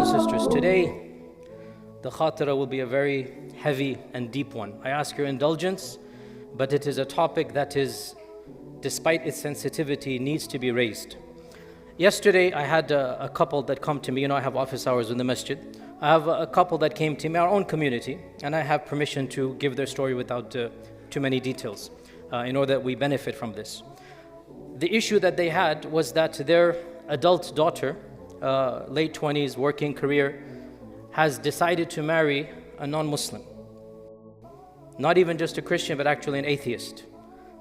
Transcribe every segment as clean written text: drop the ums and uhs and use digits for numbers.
and sisters, today the khatira will be a very heavy and deep one. I ask your indulgence, but it is a topic that is, despite its sensitivity, needs to be raised. Yesterday I had a couple that come to me. I have office hours in the masjid. I have a couple that came to me, our own community, and I have permission to give their story without too many details in order that we benefit from this. The issue that they had was that their adult daughter, late 20s, working career, has decided to marry a non-Muslim. Not even just a Christian, but actually an atheist.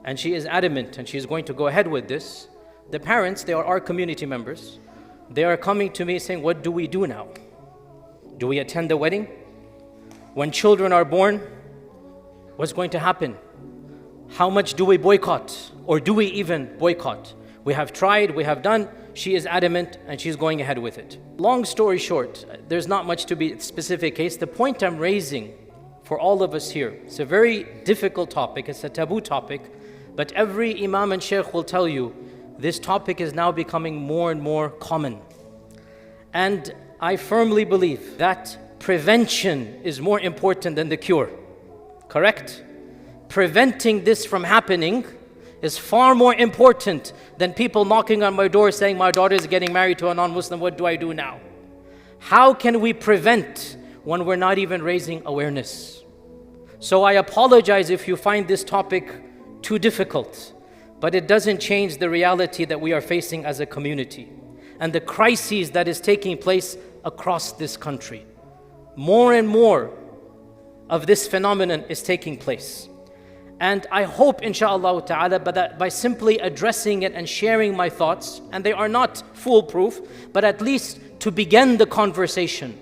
And she is adamant and she is going to go ahead with this. The parents, they are our community members. They are coming to me saying, what do we do now? Do we attend the wedding? When children are born, what's going to happen? How much do we boycott? Or do we even boycott? We have tried, we have done. She is adamant and she's going ahead with it. Long story short, there's not much to be a specific case. The point I'm raising for all of us here, it's a very difficult topic, it's a taboo topic, but every imam and sheikh will tell you this topic is now becoming more and more common. And I firmly believe that prevention is more important than the cure. Correct? Preventing this from happening is far more important than people knocking on my door saying, my daughter is getting married to a non-Muslim, what do I do now? How can we prevent when we're not even raising awareness? So I apologize if you find this topic too difficult, but it doesn't change the reality that we are facing as a community and the crises that is taking place across this country. More and more of this phenomenon is taking place. And I hope, inshaAllah ta'ala, by simply addressing it and sharing my thoughts, and they are not foolproof, but at least to begin the conversation,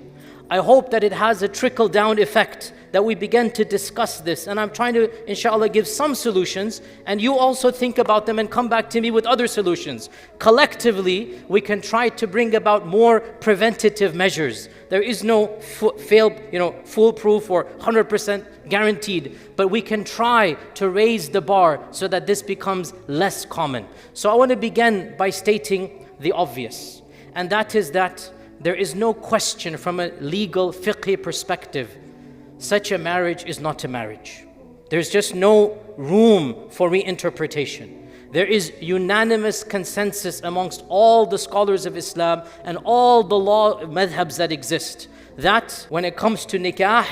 I hope that it has a trickle-down effect, that we begin to discuss this. And I'm trying to, inshallah, give some solutions, and you also think about them and come back to me with other solutions. Collectively, we can try to bring about more preventative measures. There is no foolproof or 100% guaranteed, but we can try to raise the bar so that this becomes less common. So I want to begin by stating the obvious, and that is that there is no question from a legal fiqh perspective, such a marriage is not a marriage. There's just no room for reinterpretation. There is unanimous consensus amongst all the scholars of Islam and all the law madhabs that exist, that when it comes to nikah,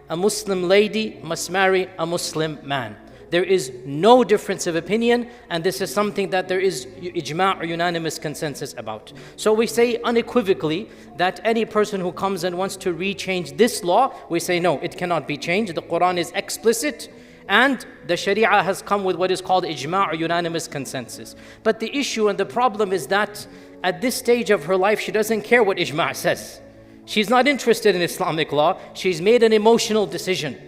a Muslim lady must marry a Muslim man. There is no difference of opinion, and this is something that there is ijma' or unanimous consensus about. So we say unequivocally that any person who comes and wants to rechange this law, we say no, it cannot be changed. The Quran is explicit, and the Sharia has come with what is called ijma' or unanimous consensus. But the issue and the problem is that at this stage of her life, she doesn't care what ijma' says. She's not interested in Islamic law. She's made an emotional decision,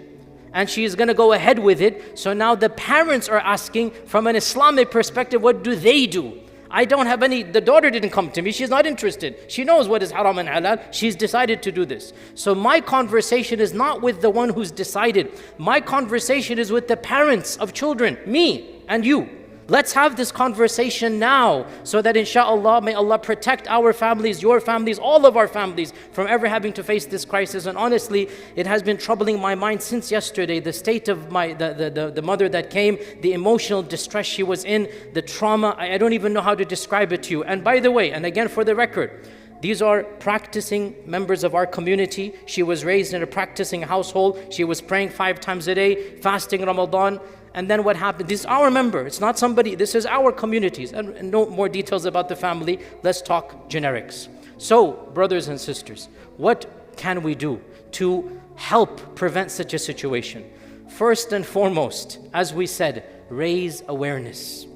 and she is going to go ahead with it. So now the parents are asking from an Islamic perspective, what do they do? I don't have any, the daughter didn't come to me, she's not interested. She knows what is haram and halal, she's decided to do this. So my conversation is not with the one who's decided. My conversation is with the parents of children, me and you. Let's have this conversation now so that inshallah, may Allah protect our families, your families, all of our families from ever having to face this crisis. And honestly, it has been troubling my mind since yesterday, the state of the mother that came, the emotional distress she was in, the trauma. I don't even know how to describe it to you. And by the way, and again for the record, these are practicing members of our community. She was raised in a practicing household. She was praying 5 times a day, fasting Ramadan. And then what happened? This is our member. It's not somebody. This is our communities. And no more details about the family. Let's talk generics. So, brothers and sisters, what can we do to help prevent such a situation? First and foremost, as we said, raise awareness.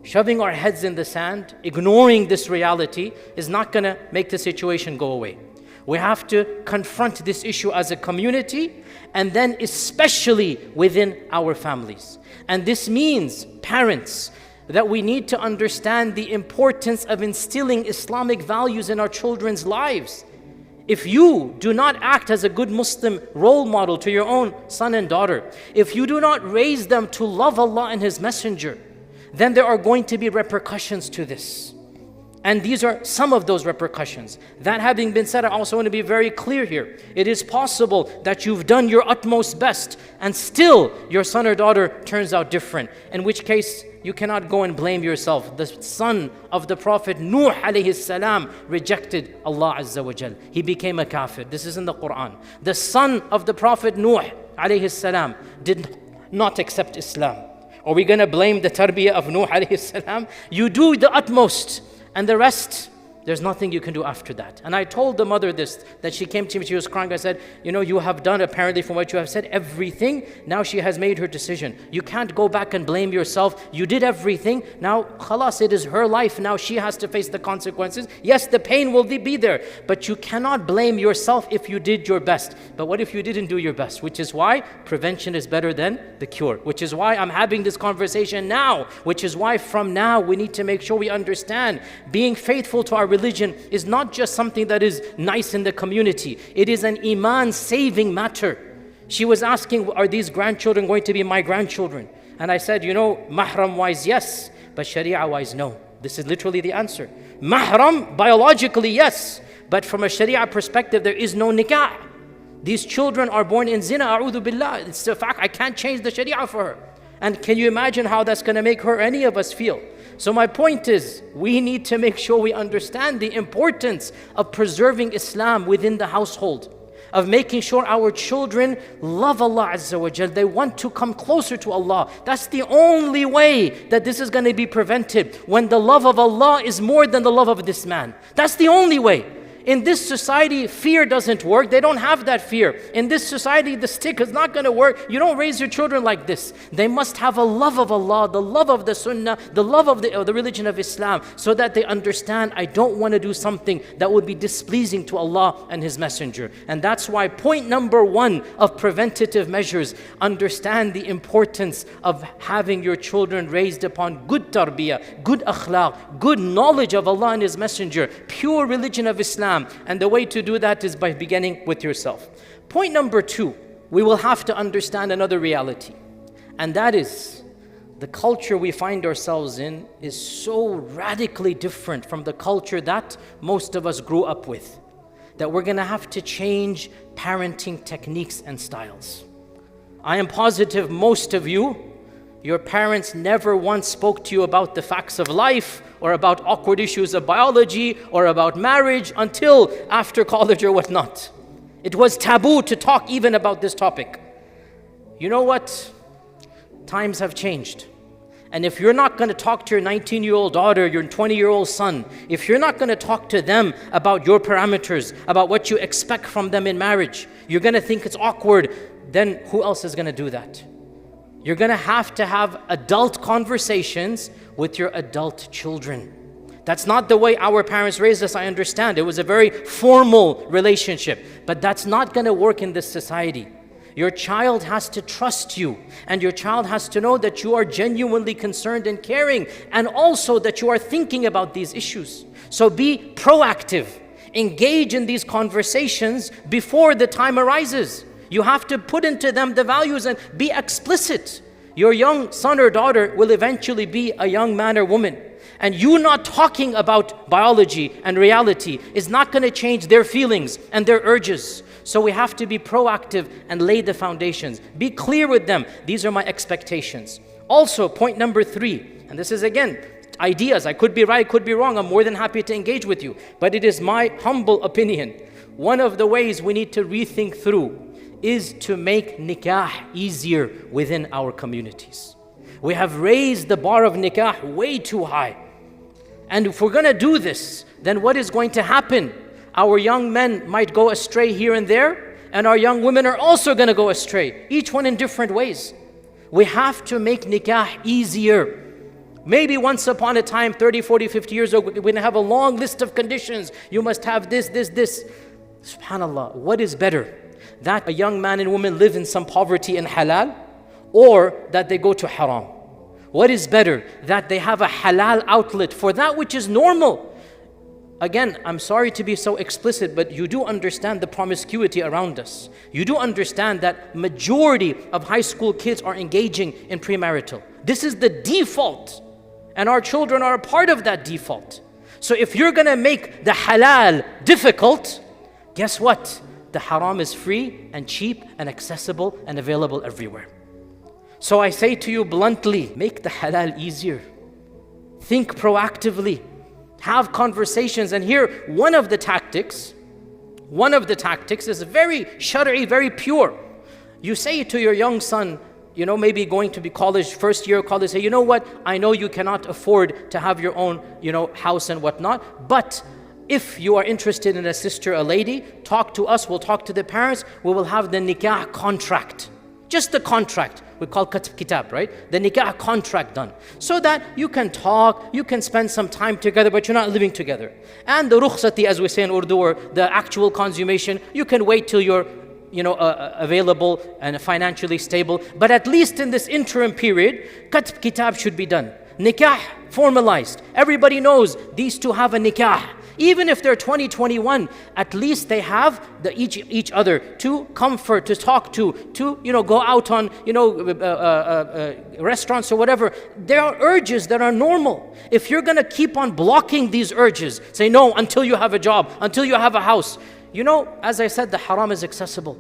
Shoving our heads in the sand, ignoring this reality is not going to make the situation go away. We have to confront this issue as a community, and then especially within our families. And this means, parents, that we need to understand the importance of instilling Islamic values in our children's lives. If you do not act as a good Muslim role model to your own son and daughter, if you do not raise them to love Allah and His Messenger, then there are going to be repercussions to this. And these are some of those repercussions. That having been said, I also want to be very clear here. It is possible that you've done your utmost best and still your son or daughter turns out different, in which case you cannot go and blame yourself. The son of the Prophet Nuh alayhi salam rejected Allah Azza wa Jal. He became a kafir. This is in the Quran. The son of the Prophet Nuh alayhi salam did not accept Islam. Are we going to blame the tarbiyah of Nuh alayhi salam? You do the utmost. And the rest, there's nothing you can do after that. And I told the mother this, that she came to me, she was crying. I said, you have done apparently from what you have said everything. Now she has made her decision. You can't go back and blame yourself. You did everything. Now, khalas, it is her life. Now she has to face the consequences. Yes, the pain will be there, but you cannot blame yourself if you did your best. But what if you didn't do your best? Which is why prevention is better than the cure. Which is why I'm having this conversation now. Which is why from now we need to make sure we understand being faithful to our religion is not just something that is nice in the community. It is an iman saving matter. She was asking, are these grandchildren going to be my grandchildren? And I said, mahram wise, yes, but sharia wise, no. This is literally the answer. Mahram, biologically, yes, but from a sharia perspective, there is no nikah. These children are born in zina, a'udhu billah. It's a fact, I can't change the sharia for her. And can you imagine how that's going to make her, any of us, feel? So my point is, we need to make sure we understand the importance of preserving Islam within the household, of making sure our children love Allah Azza wa Jal. They want to come closer to Allah. That's the only way that this is going to be prevented, when the love of Allah is more than the love of this man. That's the only way. In this society, fear doesn't work. They don't have that fear. In this society, the stick is not going to work. You don't raise your children like this. They must have a love of Allah, the love of the Sunnah, the love of the religion of Islam, so that they understand, I don't want to do something that would be displeasing to Allah and His Messenger. And that's why point number 1 of preventative measures, understand the importance of having your children raised upon good tarbiyah, good akhlaq, good knowledge of Allah and His Messenger, pure religion of Islam. And the way to do that is by beginning with yourself. Point number 2, we will have to understand another reality. And that is, the culture we find ourselves in is so radically different from the culture that most of us grew up with, that we're going to have to change parenting techniques and styles. I am positive most of you, your parents never once spoke to you about the facts of life, or about awkward issues of biology, or about marriage until after college or whatnot. It was taboo to talk even about this topic. You know what? Times have changed. And if you're not going to talk to your 19-year-old daughter, your 20-year-old son, if you're not going to talk to them about your parameters, about what you expect from them in marriage, you're going to think it's awkward, then who else is going to do that? You're going to have adult conversations with your adult children. That's not the way our parents raised us, I understand. It was a very formal relationship. But that's not going to work in this society. Your child has to trust you, and your child has to know that you are genuinely concerned and caring, and also that you are thinking about these issues. So be proactive. Engage in these conversations before the time arises. You have to put into them the values and be explicit. Your young son or daughter will eventually be a young man or woman. And you not talking about biology and reality is not going to change their feelings and their urges. So we have to be proactive and lay the foundations. Be clear with them. These are my expectations. Also, point number 3, and this is again, ideas. I could be right, could be wrong. I'm more than happy to engage with you. But it is my humble opinion. One of the ways we need to rethink through is to make nikah easier within our communities. We have raised the bar of nikah way too high. And if we're going to do this, then what is going to happen? Our young men might go astray here and there, and our young women are also going to go astray, each one in different ways. We have to make nikah easier. Maybe once upon a time, 30, 40, 50 years ago, we're going to have a long list of conditions. You must have this. SubhanAllah, what is better? That a young man and woman live in some poverty in halal, or that they go to haram? What is better? That they have a halal outlet for that which is normal. Again, I'm sorry to be so explicit, but you do understand the promiscuity around us. You do understand that majority of high school kids are engaging in premarital. This is the default, and our children are a part of that default. So if you're gonna make the halal difficult, guess what? The haram is free and cheap and accessible and available everywhere. So I say to you bluntly, make the halal easier. Think proactively. Have conversations. And here, one of the tactics is very shari'i, very pure. You say to your young son, maybe going to be college, first year of college, say, you know what, I know you cannot afford to have your own, house and whatnot, but if you are interested in a sister, a lady, talk to us, we'll talk to the parents, we will have the nikah contract. Just the contract. We call kitab, right? The nikah contract done. So that you can talk, you can spend some time together, but you're not living together. And the rukhsati, as we say in Urdu, or the actual consummation, you can wait till you're available and financially stable. But at least in this interim period, kitab should be done. Nikah formalized. Everybody knows these two have a nikah. Even if they're 20, 21, at least they have each other to comfort, to talk to go out on restaurants or whatever. There are urges that are normal. If you're going to keep on blocking these urges, say no until you have a job, until you have a house. As I said, the haram is accessible.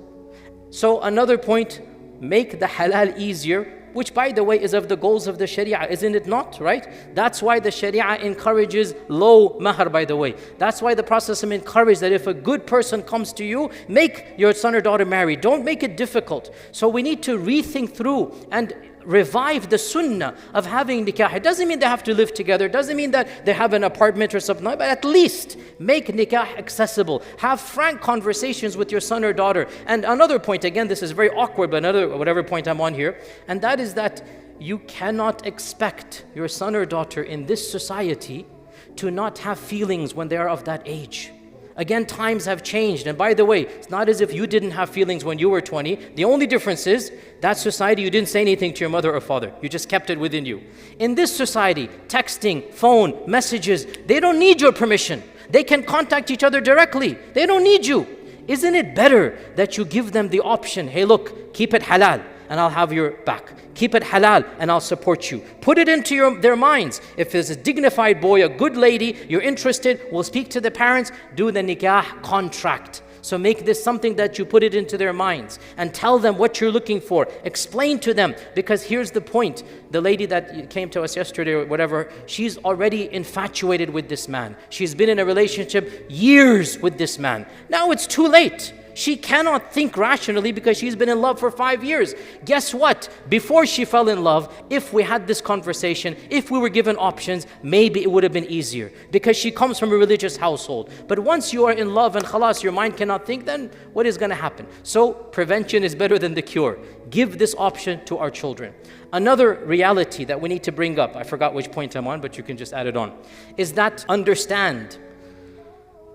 So another point, make the halal easier, which by the way is of the goals of the Sharia, isn't it not, right? That's why the Sharia encourages low mahar, by the way. That's why the Prophet encouraged that if a good person comes to you, make your son or daughter marry. Don't make it difficult. So we need to rethink through and revive the sunnah of having nikah. It doesn't mean they have to live together. It doesn't mean that they have an apartment or something, but at least make nikah accessible. Have frank conversations with your son or daughter. And another point, again, this is very awkward, but whatever point I'm on here, and that is that you cannot expect your son or daughter in this society to not have feelings when they are of that age. Again, times have changed. And by the way, it's not as if you didn't have feelings when you were 20. The only difference is that society, you didn't say anything to your mother or father. You just kept it within you. In this society, texting, phone, messages, they don't need your permission. They can contact each other directly. They don't need you. Isn't it better that you give them the option, hey look, keep it halal and I'll have your back. Keep it halal and I'll support you. Put it into their minds. If there's a dignified boy, a good lady, you're interested, we'll speak to the parents, do the nikah contract. So make this something that you put it into their minds and tell them what you're looking for. Explain to them, because here's the point. The lady that came to us yesterday or whatever, she's already infatuated with this man. She's been in a relationship years with this man. Now it's too late. She cannot think rationally because she's been in love for 5 years. Guess what? Before she fell in love, if we had this conversation, if we were given options, maybe it would have been easier because she comes from a religious household. But once you are in love and khalas, your mind cannot think, then what is going to happen? So prevention is better than the cure. Give this option to our children. Another reality that we need to bring up, I forgot which point I'm on, but you can just add it on, is that understand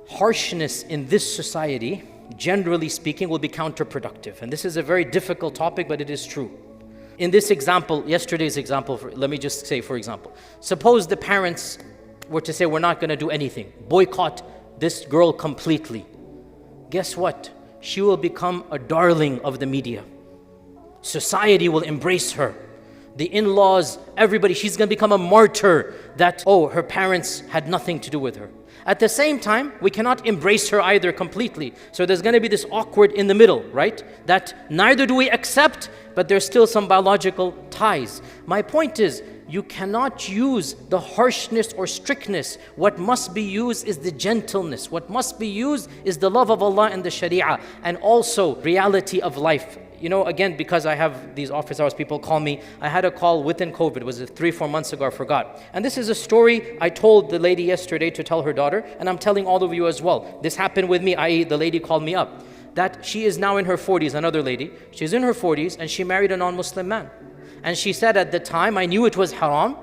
harshness in this society, generally speaking, will be counterproductive. And this is a very difficult topic, but it is true. In this example, yesterday's example, let me just say, for example, suppose the parents were to say, we're not going to do anything, boycott this girl completely. Guess what? She will become a darling of the media. Society will embrace her. The in-laws, everybody, she's going to become a martyr that, her parents had nothing to do with her. At the same time, we cannot embrace her either completely. So there's going to be this awkward in the middle, right? That neither do we accept, but there's still some biological ties. My point is, you cannot use the harshness or strictness. What must be used is the gentleness. What must be used is the love of Allah and the Sharia, and also reality of life. Again, because I have these office hours, people call me. I had a call within COVID, was it 3-4 months ago, I forgot. And this is a story I told the lady yesterday to tell her daughter, and I'm telling all of you as well. This happened with me, i.e. the lady called me up. That she is now in her 40s, another lady. She's in her 40s and she married a non-Muslim man. And she said at the time, I knew it was haram,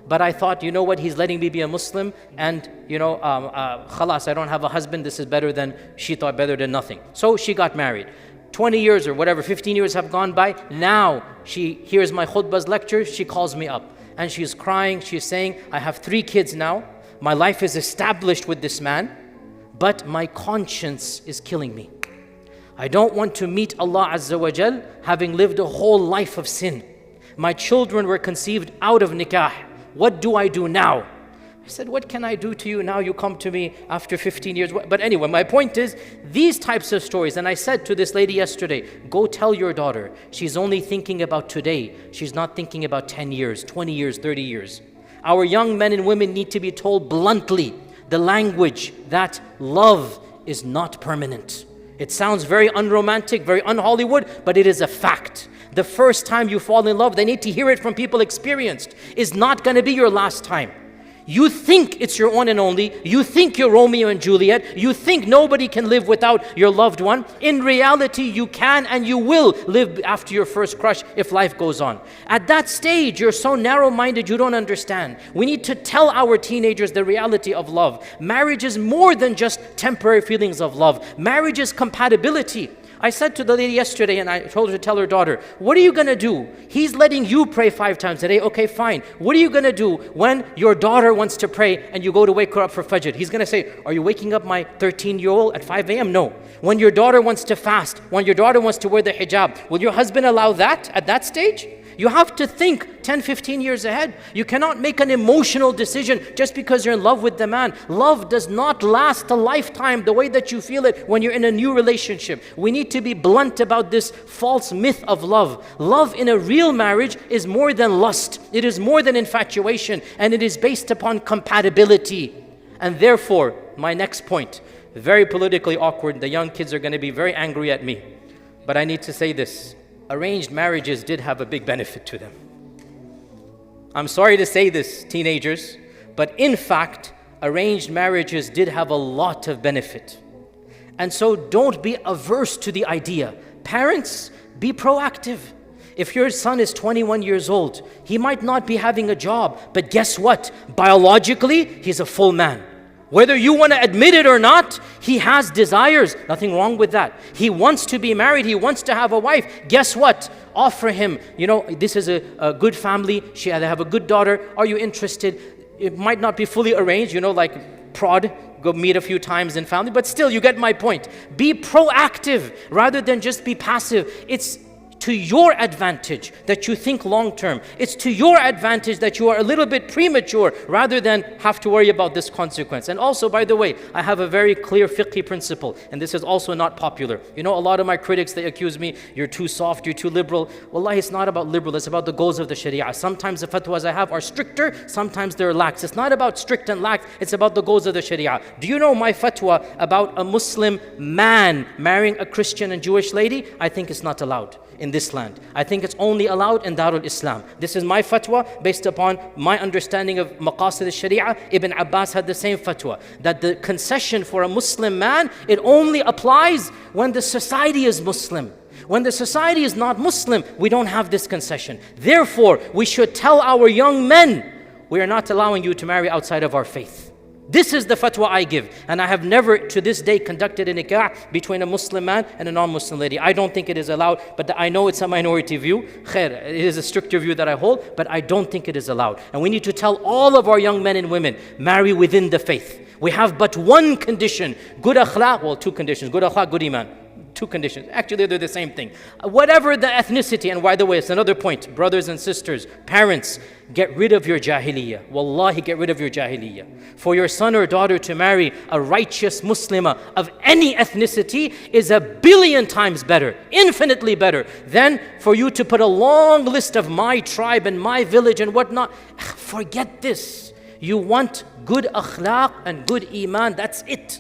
but I thought, you know what, he's letting me be a Muslim and, khalas, I don't have a husband, this is better than, she thought better than nothing. So she got married. 20 years or whatever, 15 years have gone by. Now she hears my khutbah's lecture, she calls me up and she's crying. She's saying, I have 3 kids now. My life is established with this man, but my conscience is killing me. I don't want to meet Allah Azza wa Jal having lived a whole life of sin. My children were conceived out of nikah. What do I do now? I said, what can I do to you? Now you come to me after 15 years. But anyway, my point is, these types of stories, and I said to this lady yesterday, go tell your daughter, she's only thinking about today. She's not thinking about 10 years, 20 years, 30 years. Our young men and women need to be told bluntly the language that love is not permanent. It sounds very unromantic, very un-Hollywood, but it is a fact. The first time you fall in love, they need to hear it from people experienced, is not going to be your last time. You think it's your one and only. You think you're Romeo and Juliet. You think nobody can live without your loved one. In reality, you can and you will live after your first crush if life goes on. At that stage, you're so narrow-minded you don't understand. We need to tell our teenagers the reality of love. Marriage is more than just temporary feelings of love. Marriage is compatibility. I said to the lady yesterday, and I told her to tell her daughter, what are you going to do? He's letting you pray 5 times a day. Okay, fine. What are you going to do when your daughter wants to pray and you go to wake her up for Fajr? He's going to say, are you waking up my 13-year-old at 5 a.m.? No. When your daughter wants to fast, when your daughter wants to wear the hijab, will your husband allow that at that stage? You have to think 10, 15 years ahead. You cannot make an emotional decision just because you're in love with the man. Love does not last a lifetime the way that you feel it when you're in a new relationship. We need to be blunt about this false myth of love. Love in a real marriage is more than lust. It is more than infatuation, and it is based upon compatibility. And therefore, my next point, very politically awkward. The young kids are going to be very angry at me. But I need to say this. Arranged marriages did have a big benefit to them. I'm sorry to say this, teenagers, but in fact, arranged marriages did have a lot of benefit. And so don't be averse to the idea. Parents, be proactive. If your son is 21 years old, he might not be having a job, but guess what? Biologically, he's a full man. Whether you want to admit it or not, he has desires. Nothing wrong with that. He wants to be married. He wants to have a wife. Guess what? Offer him, this is a good family. They have a good daughter. Are you interested? It might not be fully arranged, like prod, go meet a few times in family. But still, you get my point. Be proactive rather than just be passive. It's to your advantage that you think long term. It's to your advantage that you are a little bit premature rather than have to worry about this consequence. And also, by the way, I have a very clear fiqhi principle, and this is also not popular. A lot of my critics, they accuse me, you're too soft, you're too liberal. Wallahi, it's not about liberal, it's about the goals of the Sharia. Sometimes the fatwas I have are stricter, sometimes they're lax. It's not about strict and lax, it's about the goals of the Sharia. Do you know my fatwa about a Muslim man marrying a Christian and Jewish lady? I think it's not allowed in this land. I think it's only allowed in Darul Islam. This is my fatwa based upon my understanding of maqasid al-Sharia. Ibn Abbas had the same fatwa, that the concession for a Muslim man, it only applies when the society is Muslim. When the society is not Muslim, we don't have this concession. Therefore, we should tell our young men, we are not allowing you to marry outside of our faith. This is the fatwa I give, and I have never to this day conducted a nikah between a Muslim man and a non-Muslim lady. I don't think it is allowed, but I know it's a minority view. Khair, it is a stricter view that I hold, but I don't think it is allowed. And we need to tell all of our young men and women, marry within the faith. We have but one condition, good akhlaq, well, 2 conditions, good akhlaq, good iman. 2 conditions. Actually, they're the same thing. Whatever the ethnicity, and by the way, it's another point, brothers and sisters, parents, get rid of your jahiliyyah. Wallahi, get rid of your jahiliyyah. For your son or daughter to marry a righteous Muslimah of any ethnicity is 1,000,000,000 times better, infinitely better, than for you to put a long list of my tribe and my village and whatnot. Forget this. You want good akhlaq and good iman, that's it.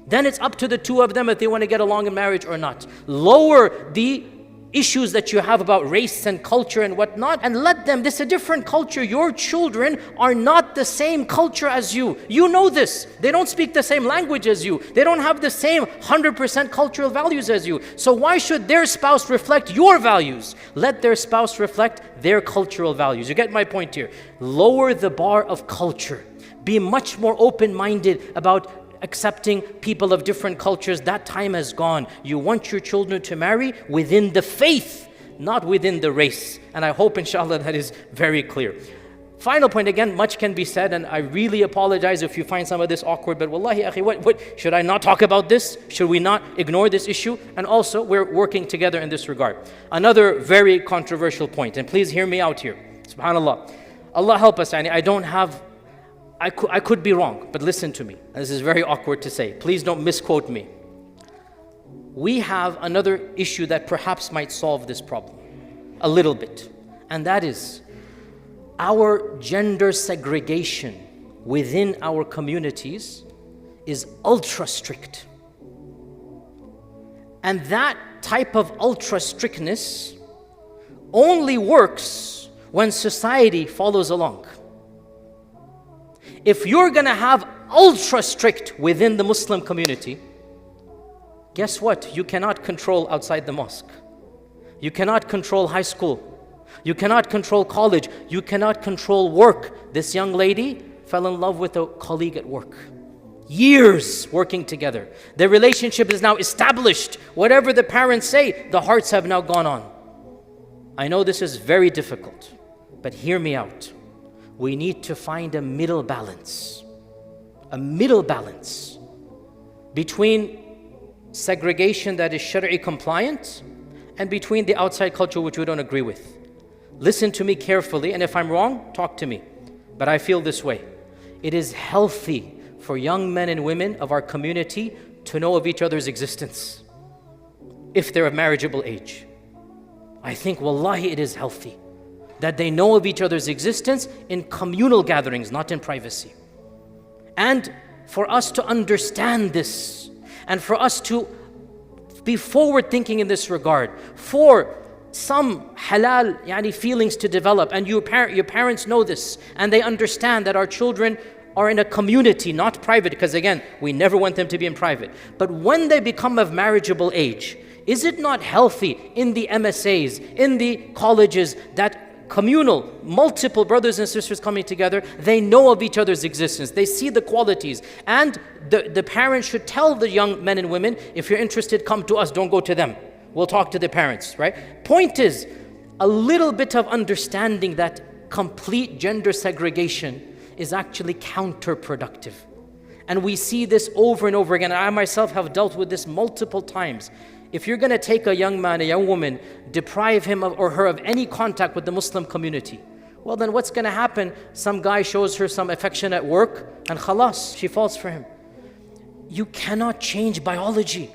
Then it's up to the 2 of them if they want to get along in marriage or not. Lower the issues that you have about race and culture and whatnot, and let them, this is a different culture. Your children are not the same culture as you. You know this. They don't speak the same language as you. They don't have the same 100% cultural values as you. So why should their spouse reflect your values? Let their spouse reflect their cultural values. You get my point here. Lower the bar of culture. Be much more open-minded about accepting people of different cultures. That time has gone. You want your children to marry within the faith, not within the race. And I hope, inshallah, that is very clear. Final point, again, much can be said, and I really apologize if you find some of this awkward, but wallahi, akhi, what should I not talk about this? Should we not ignore this issue? And also, we're working together in this regard. Another very controversial point, and please hear me out here. Subhanallah. Allah help us, I don't have I could be wrong, but listen to me. This is very awkward to say. Please don't misquote me. We have another issue that perhaps might solve this problem a little bit. And that is our gender segregation within our communities is ultra strict. And that type of ultra strictness only works when society follows along. If you're going to have ultra strict within the Muslim community, guess what? You cannot control outside the mosque. You cannot control high school. You cannot control college. You cannot control work. This young lady fell in love with a colleague at work. Years working together. Their relationship is now established. Whatever the parents say, the hearts have now gone on. I know this is very difficult, but hear me out. We need to find a middle balance. A middle balance between segregation that is Shari'i compliant and between the outside culture which we don't agree with. Listen to me carefully, and if I'm wrong, talk to me. But I feel this way. It is healthy for young men and women of our community to know of each other's existence if they're of marriageable age. I think, wallahi, it is healthy that they know of each other's existence in communal gatherings, not in privacy. And for us to understand this, and for us to be forward thinking in this regard, for some halal feelings to develop, and your parents know this, and they understand that our children are in a community, not private, because again, we never want them to be in private. But when they become of marriageable age, is it not healthy in the MSAs, in the colleges, that communal, multiple brothers and sisters coming together, they know of each other's existence, they see the qualities, and the parents should tell the young men and women, if you're interested, come to us, don't go to them. We'll talk to the parents, right? Point is, a little bit of understanding that complete gender segregation is actually counterproductive. And we see this over and over again. I myself have dealt with this multiple times. If you're going to take a young man, a young woman, deprive him or her of any contact with the Muslim community, well then what's going to happen? Some guy shows her some affection at work and khalas, she falls for him. You cannot change biology.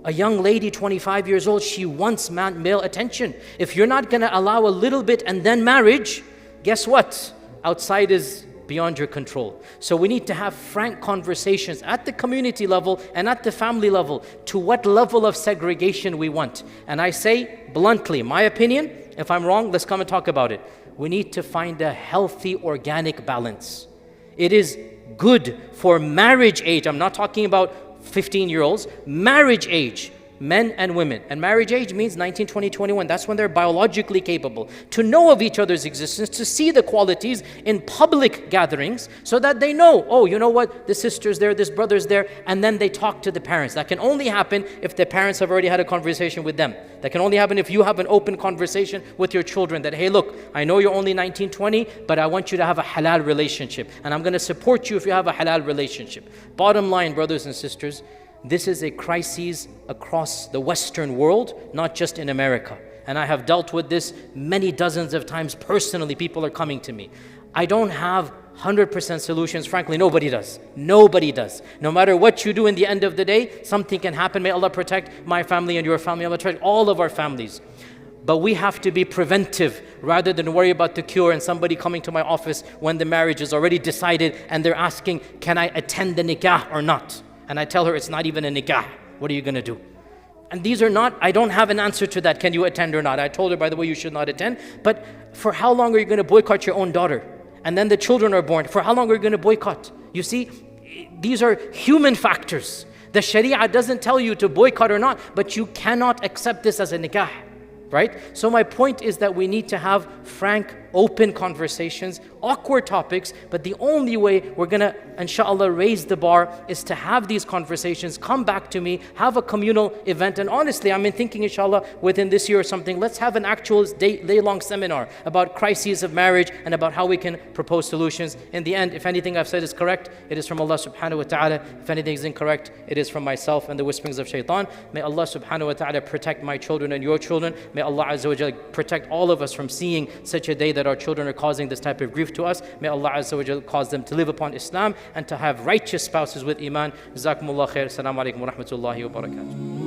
A young lady, 25 years old, she wants male attention. If you're not going to allow a little bit and then marriage, guess what? Outside is beyond your control. So we need to have frank conversations at the community level and at the family level to what level of segregation we want. And I say bluntly, my opinion, if I'm wrong, let's come and talk about it. We need to find a healthy, organic balance. It is good for marriage age. I'm not talking about 15-year-olds, marriage age, men and women. And marriage age means 19, 20, 21. That's when they're biologically capable to know of each other's existence, to see the qualities in public gatherings so that they know, oh, you know what, this sister's there, this brother's there, and then they talk to the parents. That can only happen if the parents have already had a conversation with them. That can only happen if you have an open conversation with your children that, hey, look, I know you're only 19, 20, but I want you to have a halal relationship, and I'm going to support you if you have a halal relationship. Bottom line, brothers and sisters, this is a crisis across the Western world, not just in America. And I have dealt with this many dozens of times personally. People are coming to me. I don't have 100% solutions. Frankly, nobody does. Nobody does. No matter what you do, in the end of the day, something can happen. May Allah protect my family and your family. May Allah protect all of our families. But we have to be preventive rather than worry about the cure and somebody coming to my office when the marriage is already decided and they're asking, can I attend the nikah or not? And I tell her it's not even a nikah. What are you going to do? And these are not, I don't have an answer to that. Can you attend or not? I told her, by the way, you should not attend. But for how long are you going to boycott your own daughter? And then the children are born. For how long are you going to boycott? You see, these are human factors. The Sharia doesn't tell you to boycott or not, but you cannot accept this as a nikah. Right? So my point is that we need to have frank, open conversations, awkward topics, but the only way we're going to, inshallah, raise the bar is to have these conversations, come back to me, have a communal event. And honestly, I'm thinking, inshallah, within this year or something, let's have an actual day-long seminar about crises of marriage and about how we can propose solutions. In the end, if anything I've said is correct, it is from Allah subhanahu wa ta'ala. If anything is incorrect, it is from myself and the whisperings of shaitan. May Allah subhanahu wa ta'ala protect my children and your children. May Allah Azza wa Jalla protect all of us from seeing such a day that that our children are causing this type of grief to us. May Allah Azza wa Jal cause them to live upon Islam and to have righteous spouses with Iman. Jazakumullah khair. Assalamu alaikum wa rahmatullahi wa barakatuh.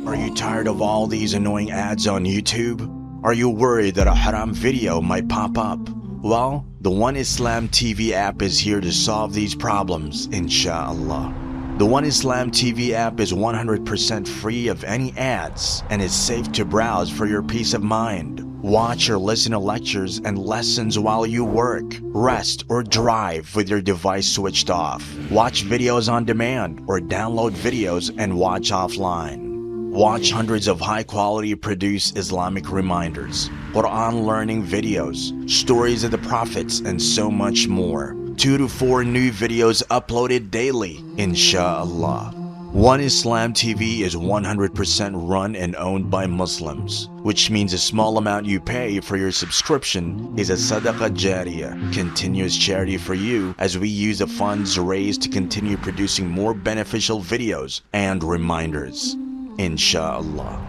Are you tired of all these annoying ads on YouTube? Are you worried that a haram video might pop up? Well, the One Islam TV app is here to solve these problems, inshallah. The One Islam TV app is 100% free of any ads and is safe to browse for your peace of mind. Watch or listen to lectures and lessons while you work, rest, or drive with your device switched off. Watch videos on demand or download videos and watch offline. Watch hundreds of high-quality produced Islamic reminders, Quran learning videos, stories of the prophets, and so much more. 2 to 4 new videos uploaded daily, inshallah. One Islam TV is 100% run and owned by Muslims, which means a small amount you pay for your subscription is a SADAQAH JARIYAH, continuous charity for you, as we use the funds raised to continue producing more beneficial videos and reminders, inshallah.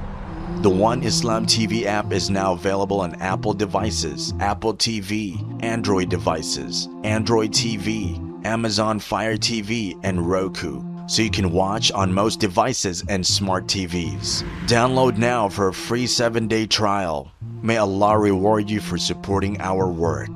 The One Islam TV app is now available on Apple devices, Apple TV, Android devices, Android TV, Amazon Fire TV, and Roku, so you can watch on most devices and smart TVs. Download now for a free 7-day trial. May Allah reward you for supporting our work.